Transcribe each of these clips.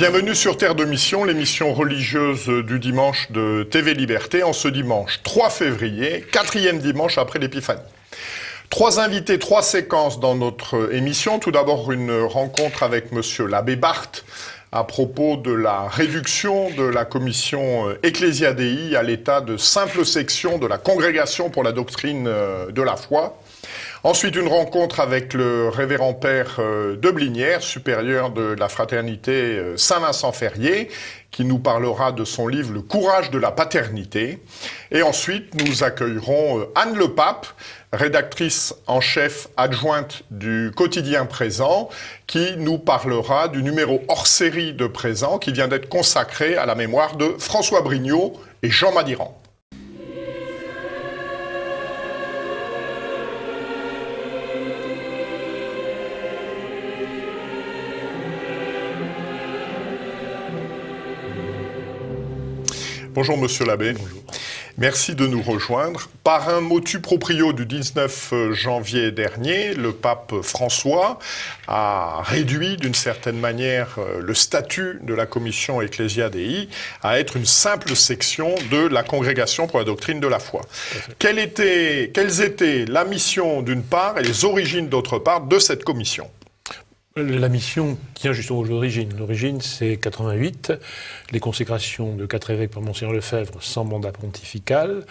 Bienvenue sur Terre de Mission, l'émission religieuse du dimanche de TV Liberté, en ce dimanche 3 février, 4e dimanche après l'Épiphanie. 3 invités, 3 séquences dans notre émission. Tout d'abord, une rencontre avec monsieur l'abbé Barthes à propos de la réduction de la commission Ecclesia Dei à l'état de simple section de la Congrégation pour la doctrine de la foi. Ensuite, une rencontre avec le révérend père de Blinière, supérieur de la fraternité Saint-Vincent-Ferrier, qui nous parlera de son livre « Le courage de la paternité ». Et ensuite, nous accueillerons Anne Le Pape, rédactrice en chef adjointe du quotidien Présent, qui nous parlera du numéro hors série de Présent qui vient d'être consacré à la mémoire de François Brignot et Jean Madiran. Bonjour Monsieur l'abbé. Bonjour. Merci de nous rejoindre. Par un motu proprio du 19 janvier dernier, le pape François a réduit d'une certaine manière le statut de la commission Ecclesia Dei à être une simple section de la Congrégation pour la doctrine de la foi. Quelles étaient la mission d'une part et les origines d'autre part de cette commission ? La mission tient justement aux origines. L'origine, c'est 88, les consécrations de 4 évêques par Monseigneur Lefebvre sans mandat pontifical,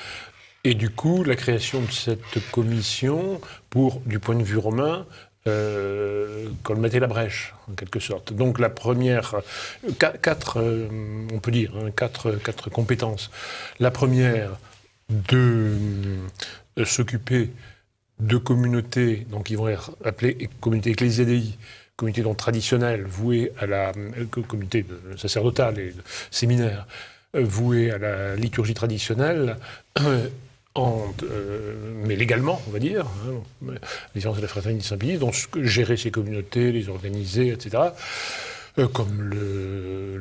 et du coup, la création de cette commission pour, du point de vue romain, colmater la brèche, en quelque sorte. Donc la première, on peut dire, quatre compétences. La première, de s'occuper de communautés, donc qui vont être appelées communautés Ecclesia Dei, communauté donc traditionnelle, vouée à la communauté sacerdotale et séminaire, vouée à la liturgie traditionnelle, mais légalement, on va dire, les gens de la fraternité Saint-Pie, donc gérer ces communautés, les organiser, etc. Comme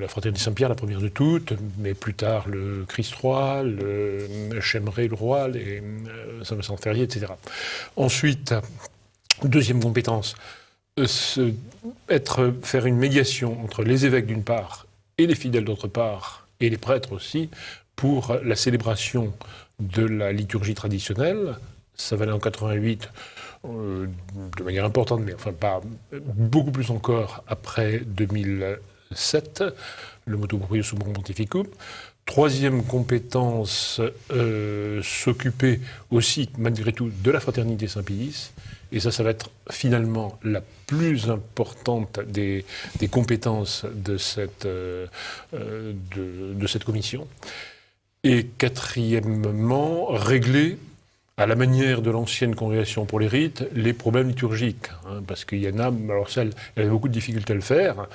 la fraternité Saint-Pierre, la première de toutes, mais plus tard le Christ Roi, le Chemeret le Roi, les Saint-Vincent-Ferrier, etc. Ensuite, deuxième compétence, faire une médiation entre les évêques d'une part et les fidèles d'autre part, et les prêtres aussi, pour la célébration de la liturgie traditionnelle. Ça valait en 88 de manière importante, mais enfin pas beaucoup plus encore après 2007, le motu proprio Summum Pontificum. Troisième compétence, s'occuper aussi, malgré tout, de la fraternité Saint-Pie. Et ça va être finalement la plus importante des compétences de cette commission. Et quatrièmement, régler, à la manière de l'ancienne congrégation pour les rites, les problèmes liturgiques. Parce qu'il y en a, alors celle, il y avait beaucoup de difficultés à le faire,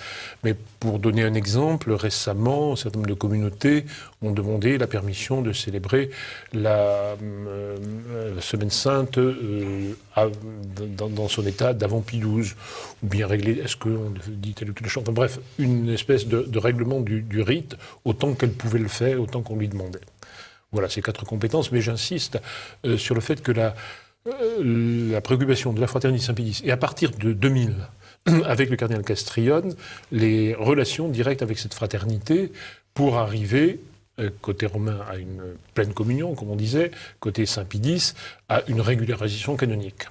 mais pour donner un exemple, récemment, un certain nombre de communautés ont demandé la permission de célébrer la Semaine Sainte dans son état d'avant Pie XII, ou bien régler, est-ce qu'on dit telle ou telle chose, enfin bref, une espèce de règlement du rite, autant qu'elle pouvait le faire, autant qu'on lui demandait. Voilà, ces 4 compétences, mais j'insiste sur le fait que la préoccupation de la fraternité Saint-Pie, et à partir de 2000, avec le cardinal Castrillon, les relations directes avec cette fraternité pour arriver, côté romain, à une pleine communion, comme on disait, côté Saint-Pie à une régularisation canonique.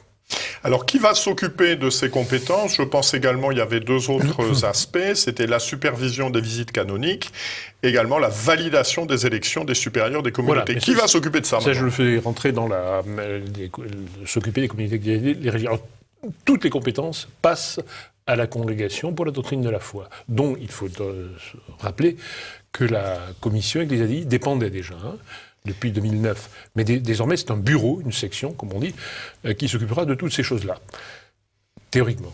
Alors, qui va s'occuper de ces compétences ? Je pense également il y avait 2 autres aspects. C'était la supervision des visites canoniques, également la validation des élections des supérieurs des communautés. Voilà, qui va s'occuper de ça ? Ça, je le fais rentrer dans s'occuper des communautés, les régions. Alors, toutes les compétences passent à la Congrégation pour la doctrine de la foi, dont il faut rappeler que la commission Ecclesia Dei dépendait déjà, depuis 2009. Mais désormais, c'est un bureau, une section, comme on dit, qui s'occupera de toutes ces choses-là. Théoriquement.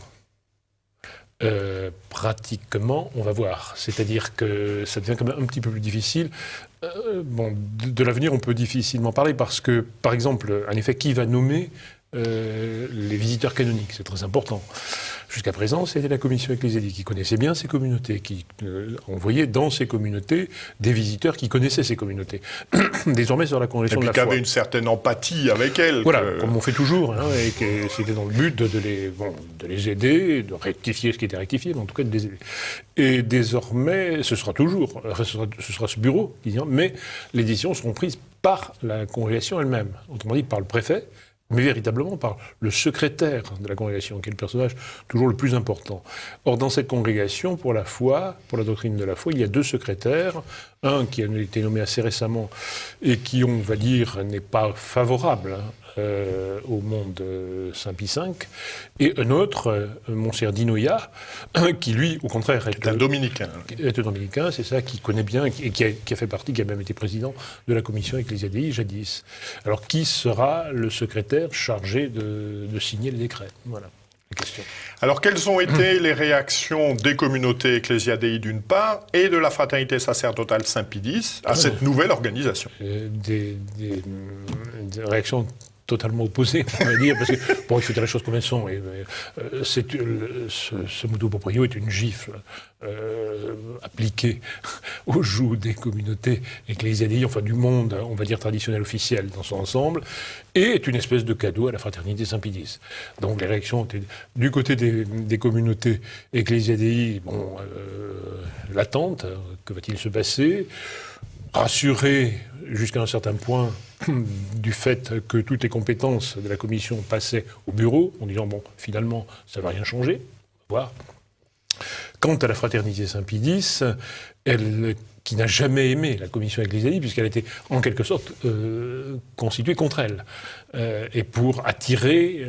Pratiquement, on va voir. C'est-à-dire que ça devient quand même un petit peu plus difficile. De l'avenir, on peut difficilement parler parce que, par exemple, en effet, qui va nommer les visiteurs canoniques, c'est très important. Jusqu'à présent, c'était la commission ecclésiastique qui connaissait bien ces communautés, qui envoyait dans ces communautés des visiteurs qui connaissaient ces communautés. Désormais, sur la congrégation de la foi. Et puis qui avait une certaine empathie avec elles. Voilà, comme on fait toujours, hein, et que c'était dans le but de les aider, de rectifier ce qui était rectifié, mais en tout cas de les aider. Et désormais, ce sera toujours, enfin ce sera ce bureau qui dit, mais les décisions seront prises par la congrégation elle-même, autrement dit par le préfet, mais véritablement par le secrétaire de la congrégation, qui est le personnage toujours le plus important. Or, dans cette congrégation, pour la foi, pour la doctrine de la foi, il y a 2 secrétaires, un qui a été nommé assez récemment et qui, on va dire, n'est pas favorable au monde Saint-Pie V, et un autre, Monseigneur Dinoya, qui lui, au contraire, est un dominicain. Est un dominicain, c'est ça, qui connaît bien, et qui a fait partie, qui a même été président de la commission Ecclesia Dei jadis. Alors, qui sera le secrétaire chargé de signer les décrets? Voilà la question. Alors, quelles ont été les réactions des communautés Ecclesia Dei d'une part et de la Fraternité sacerdotale Saint-Pie X à cette nouvelle organisation? Des réactions totalement opposées, on va dire, parce que, bon, il faut dire les choses comme elles sont. Ce motu proprio est une gifle appliquée aux joues des communautés ecclésiastiques, enfin du monde, on va dire, traditionnel officiel dans son ensemble, et est une espèce de cadeau à la fraternité Saint-Pie X. Donc les réactions étaient du côté des communautés ecclésiastiques, bon, l'attente, que va-t-il se passer? Rassuré jusqu'à un certain point du fait que toutes les compétences de la commission passaient au bureau, en disant, bon, finalement, ça ne va rien changer, on va voir. Quant à la fraternité Saint-Pie X, elle, qui n'a jamais aimé la commission ecclésiastique, puisqu'elle était en quelque sorte constituée contre elle, et pour attirer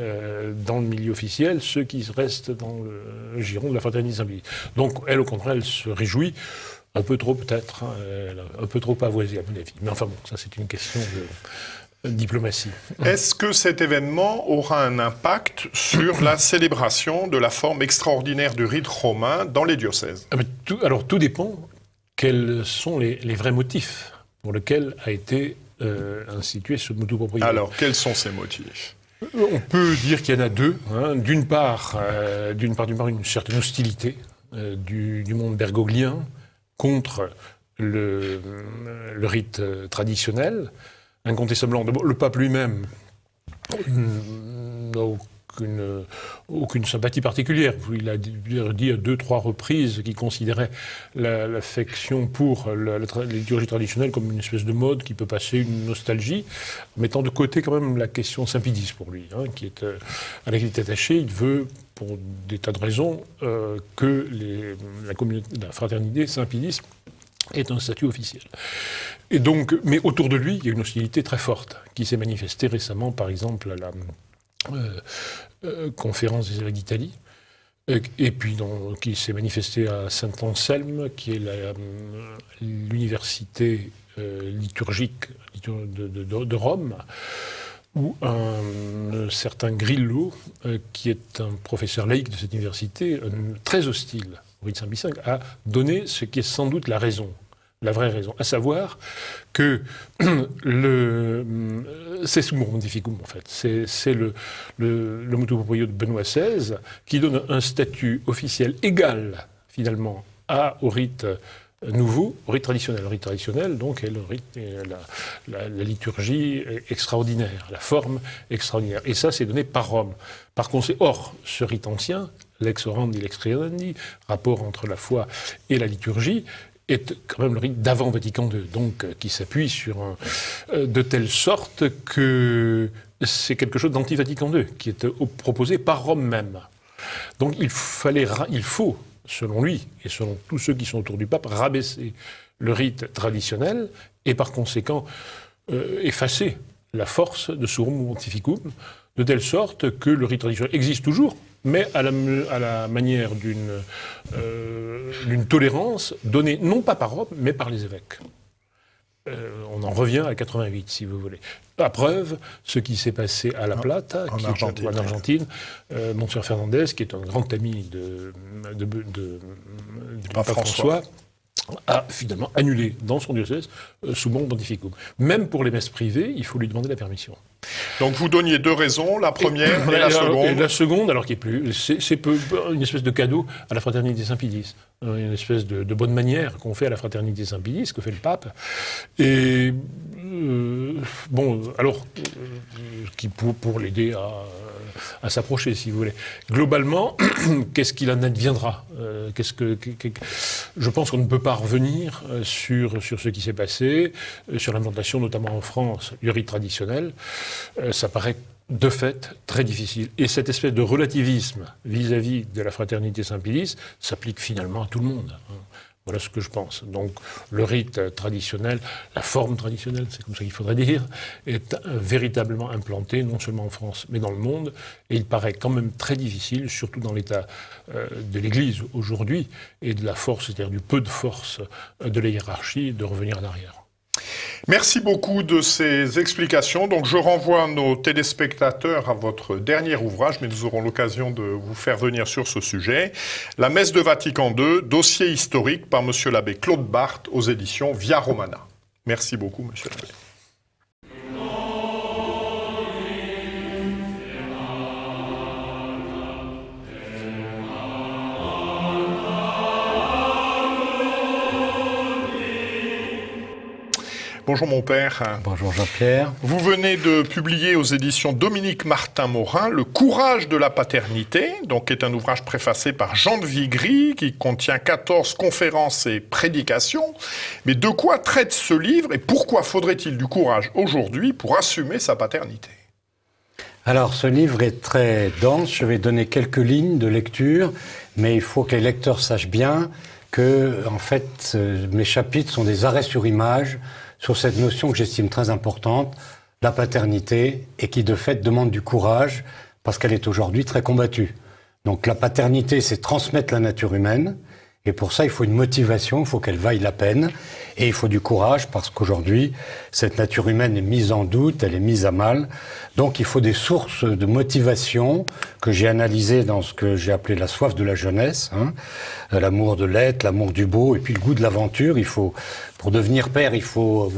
dans le milieu officiel ceux qui restent dans le giron de la fraternité Saint-Pie X. Donc, elle, au contraire, elle se réjouit. Un peu trop peut-être, un peu trop avoisé à mon avis. Mais enfin bon, ça c'est une question de diplomatie. Est-ce que cet événement aura un impact sur la célébration de la forme extraordinaire du rite romain dans les diocèses? Alors tout dépend quels sont les vrais motifs pour lesquels a été institué ce motu proprio. Alors quels sont ces motifs? On peut dire qu'il y en a 2. Hein. D'une part, une certaine hostilité du monde bergoglien contre le rite traditionnel, incontestablement. Le pape lui-même n'a aucune sympathie particulière. Il a dit à 2-3 reprises qu'il considérait l'affection pour la liturgie traditionnelle comme une espèce de mode qui peut passer une nostalgie, mettant de côté quand même la question Saint-Pie X pour lui, hein, à laquelle il est attaché. Il veut, pour des tas de raisons, que la fraternité Saint-Pie X ait un statut officiel. Et donc, mais autour de lui, il y a une hostilité très forte qui s'est manifestée récemment, par exemple, à la conférence des évêques d'Italie, et puis qui s'est manifestée à Saint-Anselme, qui est l'université liturgique de Rome, où un certain Grillo, qui est un professeur laïque de cette université, très hostile au rite Saint-Pie V, a donné ce qui est sans doute la raison. La vraie raison, à savoir que c'est Summum Pontificum, en fait. C'est le motu proprio de Benoît XVI qui donne un statut officiel égal, finalement, au rite nouveau, au rite traditionnel. Le rite traditionnel, donc, est la liturgie extraordinaire, la forme extraordinaire. Et ça, c'est donné par Rome. Par conséquent, or, ce rite ancien, lex orandi, lex credendi, rapport entre la foi et la liturgie, est quand même le rite d'avant Vatican II, donc qui s'appuie sur de telle sorte que c'est quelque chose d'anti-Vatican II, qui est proposé par Rome même. Donc il faut, selon lui, et selon tous ceux qui sont autour du pape, rabaisser le rite traditionnel, et par conséquent effacer la force de Summum Pontificum, de telle sorte que le rite traditionnel existe toujours, mais à la manière d'une tolérance donnée non pas par Rome, mais par les évêques. On en revient à 88, si vous voulez. À preuve, ce qui s'est passé à La Plata, en Argentine, Monseigneur Fernandez, qui est un grand ami du pape François, a finalement annulé dans son diocèse Summum Pontificum. Même pour les messes privées, il faut lui demander la permission. Donc vous donniez deux raisons, la première et la seconde. Et la seconde, alors qui est plus, c'est une espèce de cadeau à la fraternité Saint-Pédis, une espèce de bonne manière qu'on fait à la fraternité Saint-Pédis, que fait le pape. Et qui pour l'aider à s'approcher, si vous voulez. Globalement, qu'est-ce qu'il en adviendra ? Je pense qu'on ne peut pas revenir sur ce qui s'est passé, sur l'implantation, notamment en France, du rite traditionnel. Ça paraît de fait très difficile. Et cette espèce de relativisme vis-à-vis de la fraternité Saint-Pédis s'applique finalement à tout le monde. Voilà ce que je pense. Donc le rite traditionnel, la forme traditionnelle, c'est comme ça qu'il faudrait dire, est véritablement implanté, non seulement en France, mais dans le monde. Et il paraît quand même très difficile, surtout dans l'état de l'Église aujourd'hui, et de la force, c'est-à-dire du peu de force de la hiérarchie, de revenir en arrière. Merci beaucoup de ces explications. Donc je renvoie nos téléspectateurs à votre dernier ouvrage, mais nous aurons l'occasion de vous faire venir sur ce sujet. La messe de Vatican II, dossier historique par monsieur l'abbé Claude Barthes aux éditions Via Romana. Merci beaucoup, monsieur l'abbé. Bonjour mon père. Bonjour Jean-Pierre. Vous venez de publier aux éditions Dominique Martin-Morin Le courage de la paternité, donc qui est un ouvrage préfacé par Jean de Vigry, qui contient 14 conférences et prédications. Mais de quoi traite ce livre et pourquoi faudrait-il du courage aujourd'hui pour assumer sa paternité ? Alors ce livre est très dense, je vais donner quelques lignes de lecture, mais il faut que les lecteurs sachent bien que en fait mes chapitres sont des arrêts sur image sur cette notion que j'estime très importante, la paternité, et qui de fait demande du courage, parce qu'elle est aujourd'hui très combattue. Donc la paternité, c'est transmettre la nature humaine, et pour ça il faut une motivation, il faut qu'elle vaille la peine, et il faut du courage, parce qu'aujourd'hui, cette nature humaine est mise en doute, elle est mise à mal, donc il faut des sources de motivation que j'ai analysées dans ce que j'ai appelé la soif de la jeunesse, l'amour de l'être, l'amour du beau, et puis le goût de l'aventure. Pour devenir père, il faut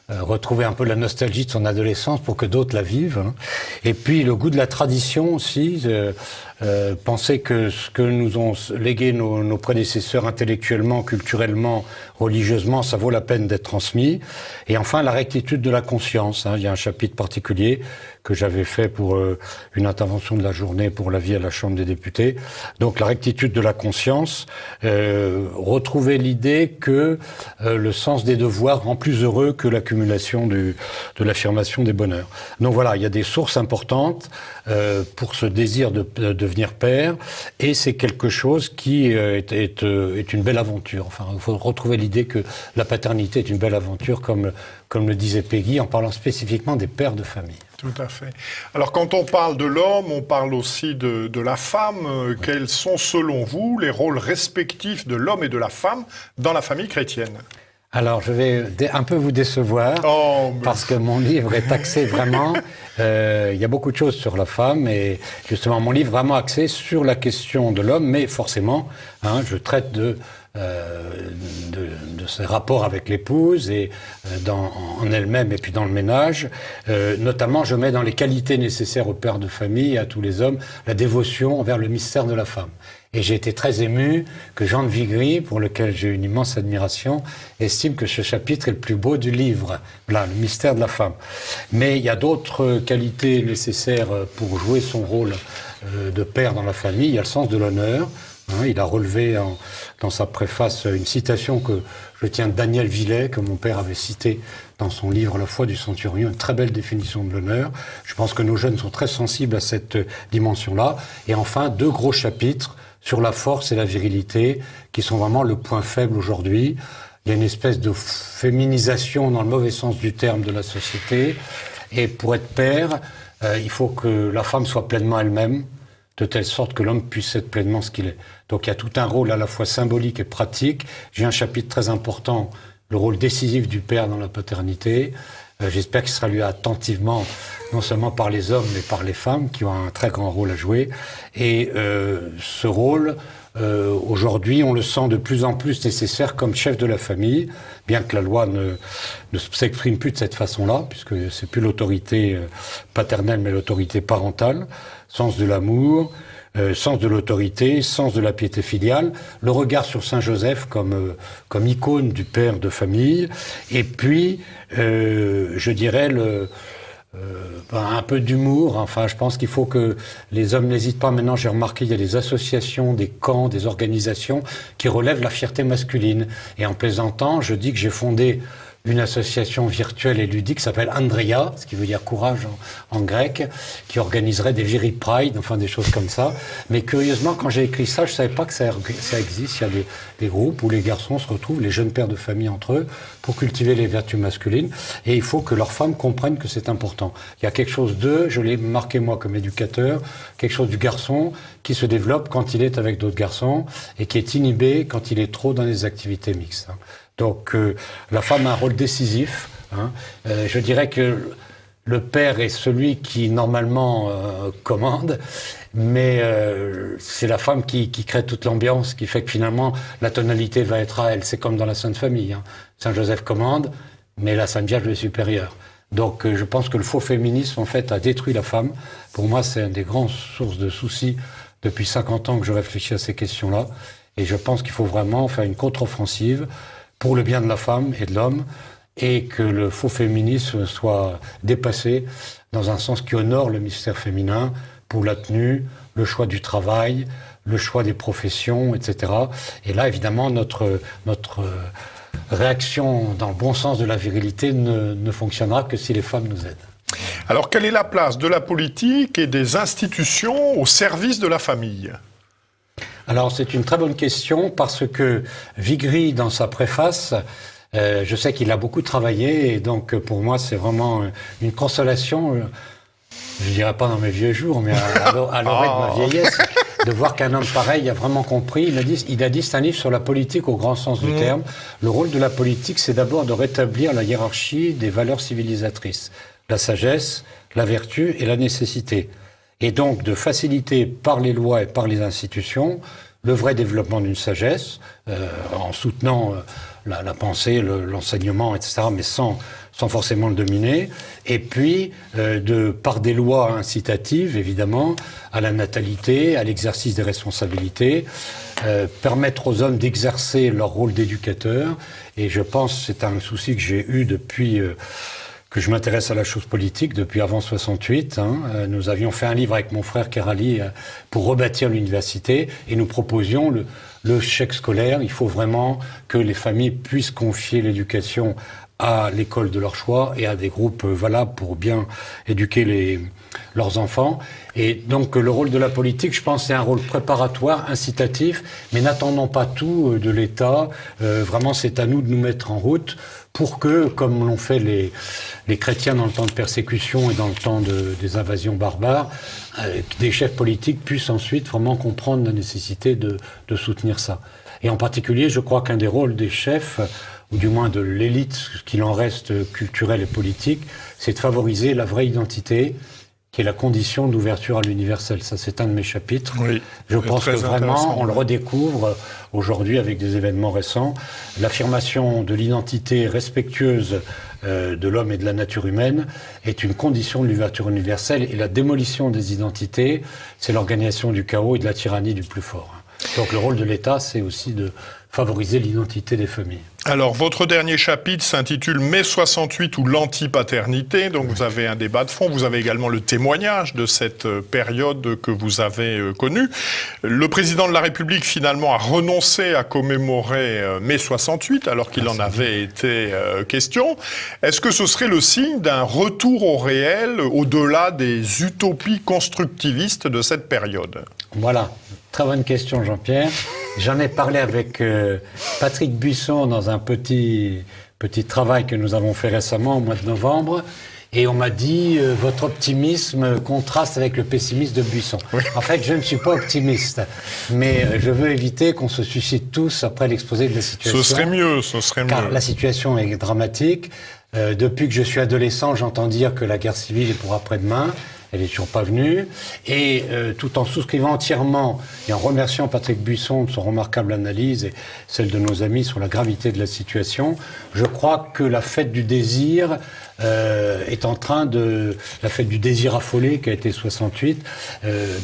retrouver un peu la nostalgie de son adolescence pour que d'autres la vivent. Et puis le goût de la tradition aussi, penser que ce que nous ont légué nos prédécesseurs intellectuellement, culturellement, religieusement, ça vaut la peine d'être transmis. Et enfin, la rectitude de la conscience. Il y a un chapitre particulier que j'avais fait pour une intervention de la journée pour la vie à la Chambre des députés. Donc la rectitude de la conscience, retrouver l'idée que le sens des devoirs rend plus heureux que l'accumulation de l'affirmation des bonheurs. Donc voilà, il y a des sources importantes pour ce désir de devenir père, et c'est quelque chose qui est une belle aventure. Enfin, il faut retrouver l'idée que la paternité est une belle aventure, comme le disait Péguy, en parlant spécifiquement des pères de famille. Tout à fait. Alors quand on parle de l'homme, on parle aussi de la femme. Quels sont selon vous les rôles respectifs de l'homme et de la femme dans la famille chrétienne ? Alors je vais un peu vous décevoir, parce que mon livre est axé vraiment, il y a beaucoup de choses sur la femme, et justement mon livre est vraiment axé sur la question de l'homme, mais forcément, je traite de ses rapports avec l'épouse et en elle-même et puis dans le ménage. Notamment, je mets dans les qualités nécessaires aux pères de famille et à tous les hommes la dévotion envers le mystère de la femme. Et j'ai été très ému que Jean de Vigry, pour lequel j'ai une immense admiration, estime que ce chapitre est le plus beau du livre, là, le mystère de la femme. Mais il y a d'autres qualités nécessaires pour jouer son rôle de père dans la famille. Il y a le sens de l'honneur. Il a relevé dans sa préface une citation que je tiens de Daniel Villet, que mon père avait citée dans son livre La foi du centurion, une très belle définition de l'honneur. Je pense que nos jeunes sont très sensibles à cette dimension-là. Et enfin, 2 gros chapitres sur la force et la virilité, qui sont vraiment le point faible aujourd'hui. Il y a une espèce de féminisation, dans le mauvais sens du terme, de la société. Et pour être père, il faut que la femme soit pleinement elle-même, de telle sorte que l'homme puisse être pleinement ce qu'il est. Donc il y a tout un rôle à la fois symbolique et pratique. J'ai un chapitre très important, le rôle décisif du père dans la paternité. J'espère qu'il sera lu attentivement, non seulement par les hommes, mais par les femmes, qui ont un très grand rôle à jouer. Et ce rôle Aujourd'hui, on le sent de plus en plus nécessaire comme chef de la famille, bien que la loi ne s'exprime plus de cette façon-là, puisque c'est plus l'autorité paternelle, mais l'autorité parentale, sens de l'amour, sens de l'autorité, sens de la piété filiale, le regard sur Saint Joseph comme icône du père de famille, et puis, je dirais, un peu d'humour. Enfin, je pense qu'il faut que les hommes n'hésitent pas. Maintenant, j'ai remarqué, il y a des associations, des camps, des organisations qui relèvent la fierté masculine. Et en plaisantant, je dis que j'ai fondé une association virtuelle et ludique qui s'appelle Andrea, ce qui veut dire courage en grec, qui organiserait des Viril Pride, enfin des choses comme ça. Mais curieusement, quand j'ai écrit ça, je savais pas que ça existe. Il y a des groupes où les garçons se retrouvent, les jeunes pères de famille entre eux, pour cultiver les vertus masculines. Et il faut que leurs femmes comprennent que c'est important. Il y a quelque chose d'eux, je l'ai marqué moi comme éducateur, quelque chose du garçon qui se développe quand il est avec d'autres garçons et qui est inhibé quand il est trop dans les activités mixtes. Donc la femme a un rôle décisif. Je dirais que le père est celui qui normalement commande, mais c'est la femme qui crée toute l'ambiance, qui fait que finalement la tonalité va être à elle. C'est comme dans la Sainte Famille. Saint Joseph commande, mais la Sainte Vierge est supérieure. Donc je pense que le faux féminisme en fait a détruit la femme. Pour moi, c'est une des grandes sources de soucis depuis 50 ans que je réfléchis à ces questions-là. Et je pense qu'il faut vraiment faire une contre-offensive pour le bien de la femme et de l'homme, et que le faux féminisme soit dépassé dans un sens qui honore le mystère féminin pour la tenue, le choix du travail, le choix des professions, etc. Et là, évidemment, notre réaction dans le bon sens de la virilité ne fonctionnera que si les femmes nous aident. Alors, quelle est la place de la politique et des institutions au service de la famille ? Alors, c'est une très bonne question parce que Vigry, dans sa préface, je sais qu'il a beaucoup travaillé et donc pour moi, c'est vraiment une consolation, je dirais pas dans mes vieux jours, mais à l'orée de ma vieillesse, de voir qu'un homme pareil a vraiment compris. Il a dit, c'est un livre sur la politique au grand sens du terme. Le rôle de la politique, c'est d'abord de rétablir la hiérarchie des valeurs civilisatrices, la sagesse, la vertu et la nécessité. Et donc de faciliter par les lois et par les institutions le vrai développement d'une sagesse, en soutenant la pensée, l'enseignement, etc., mais sans forcément le dominer. Et puis, par des lois incitatives, évidemment, à la natalité, à l'exercice des responsabilités, permettre aux hommes d'exercer leur rôle d'éducateur. Et je pense, c'est un souci que j'ai eu depuis que je m'intéresse à la chose politique depuis avant 68. Nous avions fait un livre avec mon frère Kerali pour rebâtir l'université et nous proposions le chèque scolaire. Il faut vraiment que les familles puissent confier l'éducation à l'école de leur choix et à des groupes valables pour bien éduquer leurs enfants. Et donc le rôle de la politique, je pense, c'est un rôle préparatoire, incitatif, mais n'attendons pas tout de l'État. Vraiment, c'est à nous de nous mettre en route pour que, comme l'ont fait les chrétiens dans le temps de persécution et dans le temps des invasions barbares, des chefs politiques puissent ensuite vraiment comprendre la nécessité de soutenir ça. Et en particulier, je crois qu'un des rôles des chefs, ou du moins de l'élite, ce qu'il en reste culturelle et politique, c'est de favoriser la vraie identité, qui est la condition d'ouverture à l'universel. Ça, c'est un de mes chapitres. Oui, je pense que vraiment, on le redécouvre aujourd'hui avec des événements récents. L'affirmation de l'identité respectueuse de l'homme et de la nature humaine est une condition de l'ouverture universelle. Et la démolition des identités, c'est l'organisation du chaos et de la tyrannie du plus fort. Donc le rôle de l'État, c'est aussi de favoriser l'identité des familles. Alors, votre dernier chapitre s'intitule « Mai 68 ou l'antipaternité ». Donc, vous avez un débat de fond. Vous avez également le témoignage de cette période que vous avez connue. Le président de la République, finalement, a renoncé à commémorer mai 68, alors qu'il en avait été question. Est-ce que ce serait le signe d'un retour au réel, au-delà des utopies constructivistes de cette période ? Voilà. Très bonne question, Jean-Pierre. J'en ai parlé avec Patrick Buisson dans un petit travail que nous avons fait récemment au mois de novembre. Et on m'a dit, votre optimisme contraste avec le pessimisme de Buisson. Oui. En fait, je ne suis pas optimiste. Mais je veux éviter qu'on se suicide tous après l'exposé de la situation. Ce serait mieux. Car la situation est dramatique. Depuis que je suis adolescent, j'entends dire que la guerre civile est pour après-demain. Elle n'est toujours pas venue. Et tout en souscrivant entièrement et en remerciant Patrick Buisson de son remarquable analyse et celle de nos amis sur la gravité de la situation, je crois que la fête du désir est en train la fête du désir affolé qui a été 68,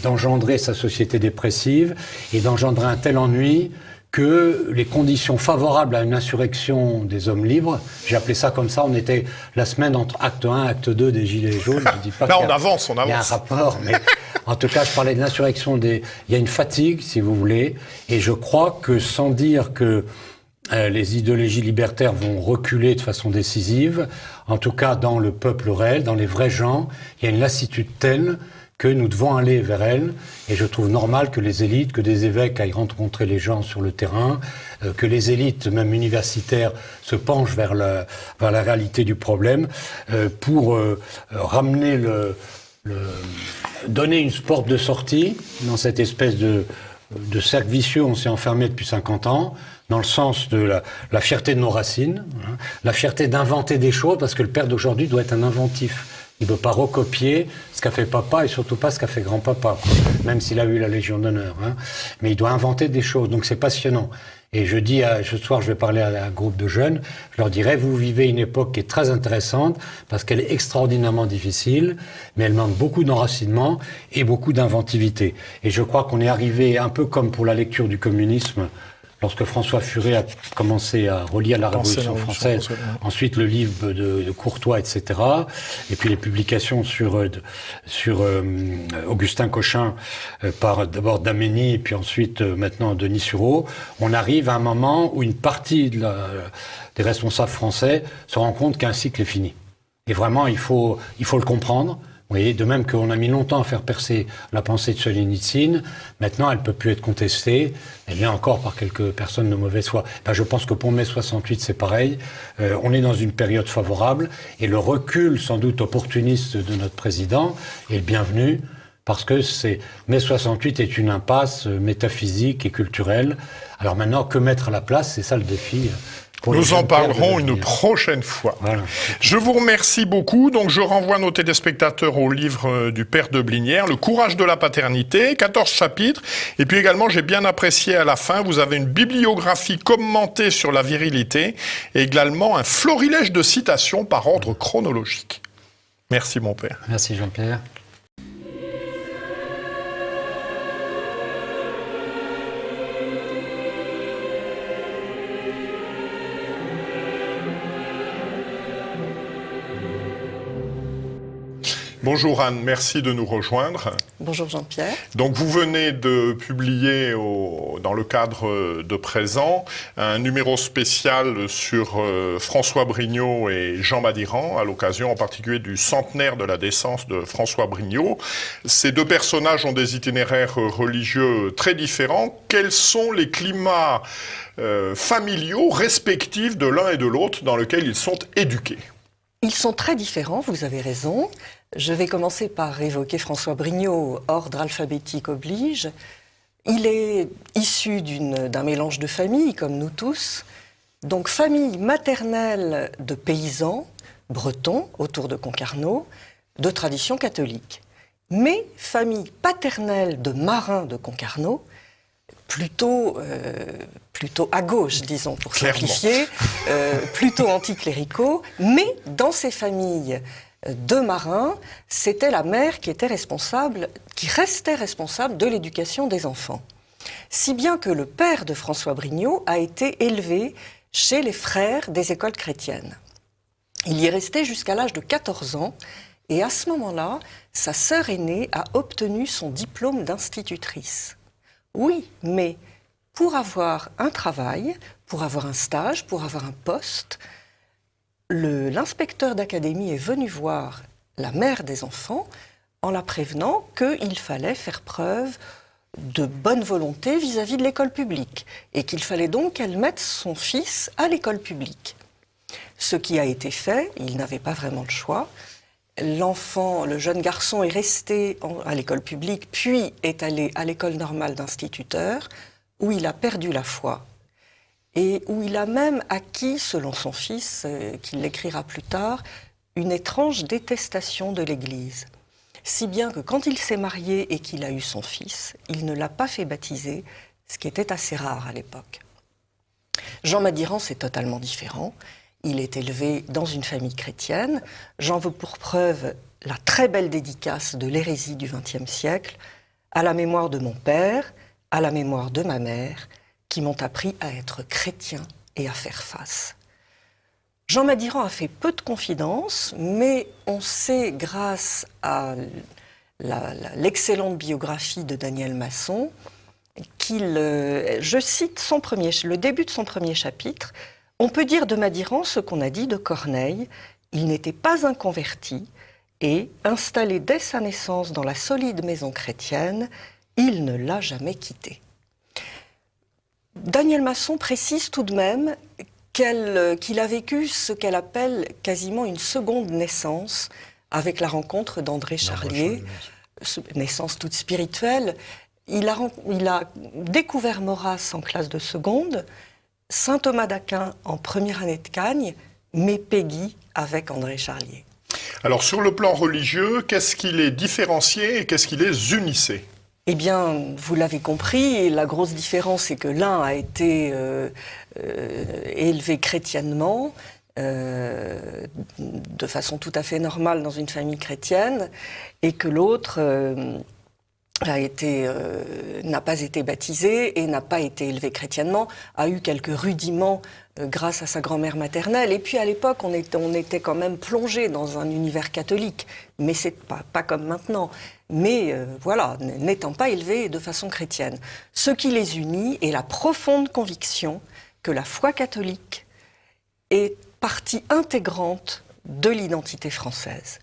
d'engendrer sa société dépressive et d'engendrer un tel ennui que les conditions favorables à une insurrection des hommes libres, j'ai appelé ça comme ça, on était la semaine entre acte 1 et acte 2 des Gilets jaunes. Je dis pas là, on avance. Il y a un rapport, mais en tout cas, je parlais de l'insurrection il y a une fatigue, si vous voulez, et je crois que sans dire que les idéologies libertaires vont reculer de façon décisive, en tout cas dans le peuple réel, dans les vrais gens, il y a une lassitude telle que nous devons aller vers elle, et je trouve normal que les élites, que des évêques aillent rencontrer les gens sur le terrain, que les élites, même universitaires, se penchent vers la réalité du problème, pour ramener donner une porte de sortie dans cette espèce de cercle vicieux où on s'est enfermé depuis 50 ans, dans le sens de la fierté de nos racines, hein, la fierté d'inventer des choses, parce que le père d'aujourd'hui doit être un inventif. Il ne peut pas recopier ce qu'a fait papa et surtout pas ce qu'a fait grand-papa, même s'il a eu la Légion d'honneur. Hein. Mais il doit inventer des choses, donc c'est passionnant. Et je dis, ce soir, je vais parler à un groupe de jeunes, je leur dirai, vous vivez une époque qui est très intéressante, parce qu'elle est extraordinairement difficile, mais elle manque beaucoup d'enracinement et beaucoup d'inventivité. Et je crois qu'on est arrivé, un peu comme pour la lecture du communisme, lorsque François Furet a commencé à relire la Révolution française, ensuite le livre de Courtois, etc., et puis les publications sur Augustin Cochin, par d'abord Damény, et puis ensuite maintenant Denis Sureau, on arrive à un moment où une partie des responsables français se rend compte qu'un cycle est fini. Et vraiment, il faut le comprendre. Vous voyez, de même qu'on a mis longtemps à faire percer la pensée de Solzhenitsyn, maintenant elle ne peut plus être contestée, elle vient encore par quelques personnes de mauvaise foi. Ben, je pense que pour mai 68 c'est pareil, on est dans une période favorable, et le recul sans doute opportuniste de notre président est le bienvenu, parce que mai 68 est une impasse métaphysique et culturelle. Alors maintenant, que mettre à la place, c'est ça le défi. Nous en parlerons une prochaine fois. Voilà. Je vous remercie beaucoup. Donc, je renvoie nos téléspectateurs au livre du père de Blinière, Le courage de la paternité, 14 chapitres. Et puis également, j'ai bien apprécié à la fin, vous avez une bibliographie commentée sur la virilité et également un florilège de citations par ordre chronologique. Merci, mon père. Merci, Jean-Pierre. Bonjour Anne, merci de nous rejoindre. Bonjour Jean-Pierre. Donc vous venez de publier dans le cadre de Présent un numéro spécial sur François Brignot et Jean Madiran, à l'occasion en particulier du centenaire de la naissance de François Brignot. Ces deux personnages ont des itinéraires religieux très différents. Quels sont les climats familiaux respectifs de l'un et de l'autre dans lesquels ils sont éduqués ? Ils sont très différents, vous avez raison. Je vais commencer par évoquer François Brignot, ordre alphabétique oblige. Il est issu d'un mélange de familles, comme nous tous. Donc famille maternelle de paysans bretons autour de Concarneau, de tradition catholique. Mais famille paternelle de marins de Concarneau, plutôt à gauche, disons, pour simplifier, plutôt anticléricaux, mais dans ces familles de marins, c'était la mère qui restait responsable de l'éducation des enfants. Si bien que le père de François Brignot a été élevé chez les frères des écoles chrétiennes. Il y est resté jusqu'à l'âge de 14 ans, et à ce moment-là, sa sœur aînée a obtenu son diplôme d'institutrice. Oui, mais pour avoir un travail, pour avoir un stage, pour avoir un poste, l'inspecteur d'académie est venu voir la mère des enfants en la prévenant qu'il fallait faire preuve de bonne volonté vis-à-vis de l'école publique et qu'il fallait donc qu'elle mette son fils à l'école publique. Ce qui a été fait, il n'avait pas vraiment le choix. L'enfant, le jeune garçon est resté à l'école publique, puis est allé à l'école normale d'instituteur, où il a perdu la foi. Et où il a même acquis, selon son fils, qu'il l'écrira plus tard, une étrange détestation de l'Église. si bien que quand il s'est marié et qu'il a eu son fils, il ne l'a pas fait baptiser, ce qui était assez rare à l'époque. Jean Madiran, c'est totalement différent. Il est élevé dans une famille chrétienne. J'en veux pour preuve la très belle dédicace de l'hérésie du XXe siècle, à la mémoire de mon père, à la mémoire de ma mère, qui m'ont appris à être chrétien et à faire face. Jean Madiran a fait peu de confidences, mais on sait, grâce à l'excellente biographie de Daniel Masson, je cite le début de son premier chapitre, « On peut dire de Madiran ce qu'on a dit de Corneille, il n'était pas un converti, et, installé dès sa naissance dans la solide maison chrétienne, il ne l'a jamais quitté. » Daniel Masson précise tout de même qu'il a vécu ce qu'elle appelle quasiment une seconde naissance avec la rencontre d'André Charlier, naissance toute spirituelle. Il a découvert Maurras en classe de seconde, saint Thomas d'Aquin en première année de Cagne, mais Péguy avec André Charlier. Alors sur le plan religieux, qu'est-ce qui les différenciait et qu'est-ce qui les unissait ? Eh bien, vous l'avez compris, la grosse différence, c'est que l'un a été élevé chrétiennement, de façon tout à fait normale dans une famille chrétienne, et que l'autre n'a pas été baptisé et n'a pas été élevé chrétiennement, a eu quelques rudiments grâce à sa grand-mère maternelle. Et puis à l'époque, on était quand même plongé dans un univers catholique, mais c'est pas comme maintenant. Mais voilà, n'étant pas élevé de façon chrétienne. Ce qui les unit est la profonde conviction que la foi catholique est partie intégrante de l'identité française.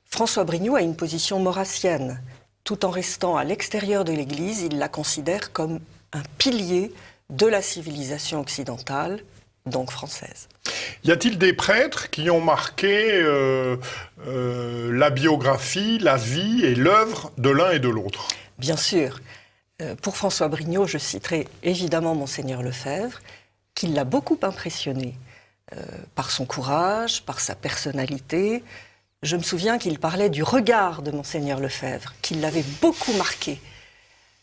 François Brignot a une position maurassienne. Tout en restant à l'extérieur de l'Église, il la considère comme un pilier de la civilisation occidentale, donc française. Y a-t-il des prêtres qui ont marqué la biographie, la vie et l'œuvre de l'un et de l'autre ? Bien sûr. Pour François Brignot, je citerai évidemment Monseigneur Lefebvre, qui l'a beaucoup impressionné par son courage, par sa personnalité. Je me souviens qu'il parlait du regard de Monseigneur Lefebvre, qui l'avait beaucoup marqué.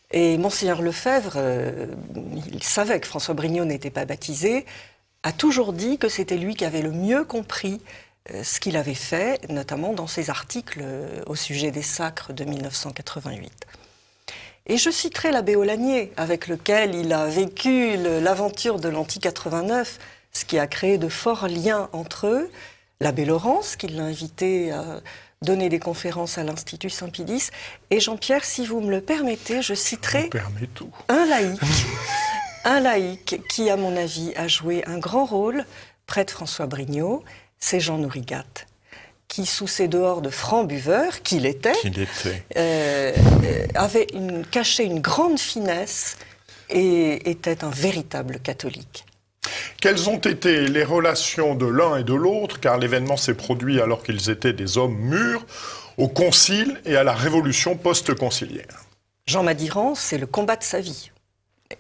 Et Monseigneur Lefebvre, il savait que François Brignot n'était pas baptisé, a toujours dit que c'était lui qui avait le mieux compris ce qu'il avait fait, notamment dans ses articles au sujet des sacres de 1988. Et je citerai l'abbé Aulagnier, avec lequel il a vécu l'aventure de l'Anti 89, ce qui a créé de forts liens entre eux. L'abbé Laurence, qui l'a invité à donner des conférences à l'Institut Saint-Pédis. Et Jean-Pierre, si vous me le permettez, je citerai un laïc qui, à mon avis, a joué un grand rôle près de François Brignot, c'est Jean Nourigat, qui, sous ses dehors de franc buveur, qu'il était, avait caché une grande finesse et était un véritable catholique. Quelles ont été les relations de l'un et de l'autre, car l'événement s'est produit alors qu'ils étaient des hommes mûrs, au Concile et à la Révolution post-conciliaire ? Jean Madiran, c'est le combat de sa vie.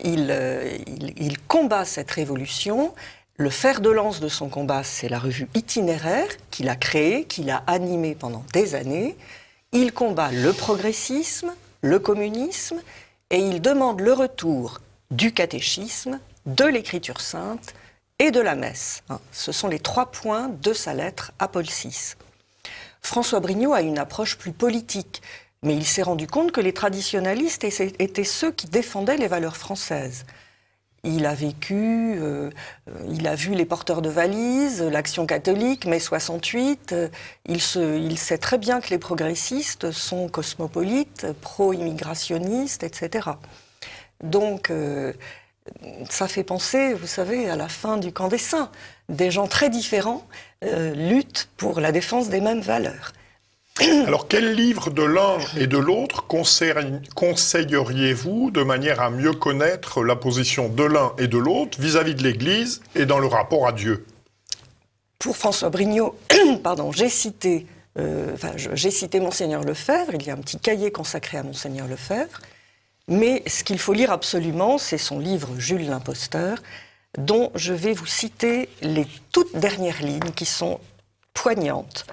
Il combat cette révolution. Le fer de lance de son combat, c'est la revue Itinéraire qu'il a créée, qu'il a animée pendant des années. Il combat le progressisme, le communisme, et il demande le retour du catéchisme, de l'écriture sainte et de la messe. Ce sont les 3 points de sa lettre à Paul VI. François Brignot a une approche plus politique, mais il s'est rendu compte que les traditionalistes étaient ceux qui défendaient les valeurs françaises. Il a vécu, il a vu les porteurs de valises, l'Action catholique, mai 68. Il sait très bien que les progressistes sont cosmopolites, pro-immigrationnistes, etc. Donc, ça fait penser, vous savez, à la fin du camp des saints. Des gens très différents luttent pour la défense des mêmes valeurs. Alors, quel livre de l'un et de l'autre conseilleriez-vous de manière à mieux connaître la position de l'un et de l'autre vis-à-vis de l'Église et dans le rapport à Dieu ? Pour François Brignot, j'ai cité Monseigneur Lefebvre. Il y a un petit cahier consacré à Monseigneur Lefebvre. Mais ce qu'il faut lire absolument, c'est son livre « Jules l'imposteur », dont je vais vous citer les toutes dernières lignes qui sont poignantes.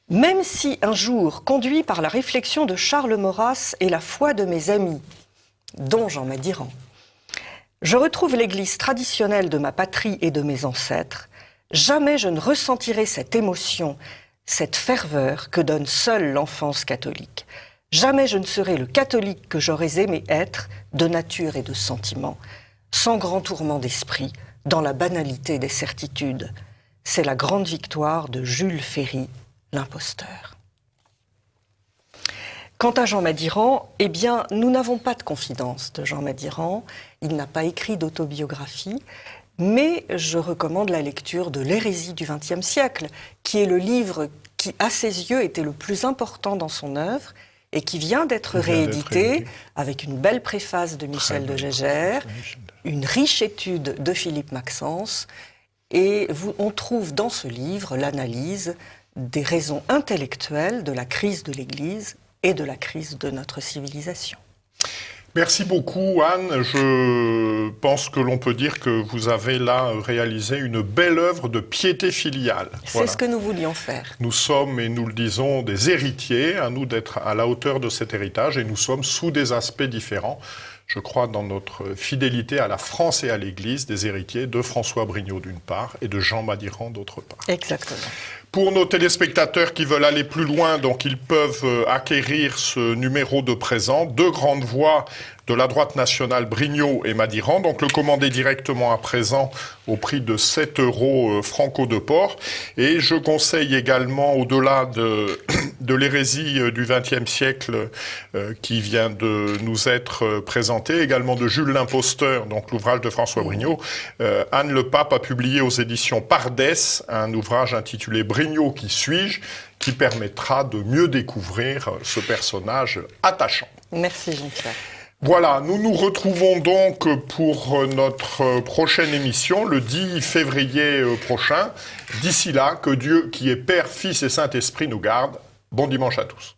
Même si un jour, conduit par la réflexion de Charles Maurras et la foi de mes amis, dont Jean Madiran, je retrouve l'Église traditionnelle de ma patrie et de mes ancêtres, jamais je ne ressentirai cette émotion, cette ferveur que donne seule l'enfance catholique. Jamais je ne serai le catholique que j'aurais aimé être, de nature et de sentiment, sans grand tourment d'esprit, dans la banalité des certitudes. C'est la grande victoire de Jules Ferry, l'imposteur. Quant à Jean Madiran, eh bien, nous n'avons pas de confidence de Jean Madiran. Il n'a pas écrit d'autobiographie, mais je recommande la lecture de L'hérésie du XXe siècle, qui est le livre qui, à ses yeux, était le plus important dans son œuvre et qui vient d'être réédité avec une belle préface de Michel de Gégère, une riche étude de Philippe Maxence, et on trouve dans ce livre l'analyse des raisons intellectuelles de la crise de l'Église et de la crise de notre civilisation. Merci beaucoup, Anne. Je pense que l'on peut dire que vous avez là réalisé une belle œuvre de piété filiale. C'est ce que nous voulions faire. Nous sommes, et nous le disons, des héritiers, à nous d'être à la hauteur de cet héritage, et nous sommes sous des aspects différents. Je crois dans notre fidélité à la France et à l'Église, des héritiers de François Brignot d'une part et de Jean Madiran d'autre part. Exactement. Pour nos téléspectateurs qui veulent aller plus loin, donc ils peuvent acquérir ce numéro de présent, deux grandes voix de la droite nationale, Brignot et Madiran, donc le commander directement à présent au prix de 7 € franco de port. Et je conseille également, au-delà de l'hérésie du XXe siècle qui vient de nous être présentée, également de Jules l'imposteur, donc l'ouvrage de François Brignot, Anne Le Pape a publié aux éditions Pardès un ouvrage intitulé Brignot, qui suis-je, qui permettra de mieux découvrir ce personnage attachant. Merci Jean-Pierre. Voilà, nous nous retrouvons donc pour notre prochaine émission le 10 février prochain. D'ici là, que Dieu, qui est Père, Fils et Saint-Esprit, nous garde. Bon dimanche à tous.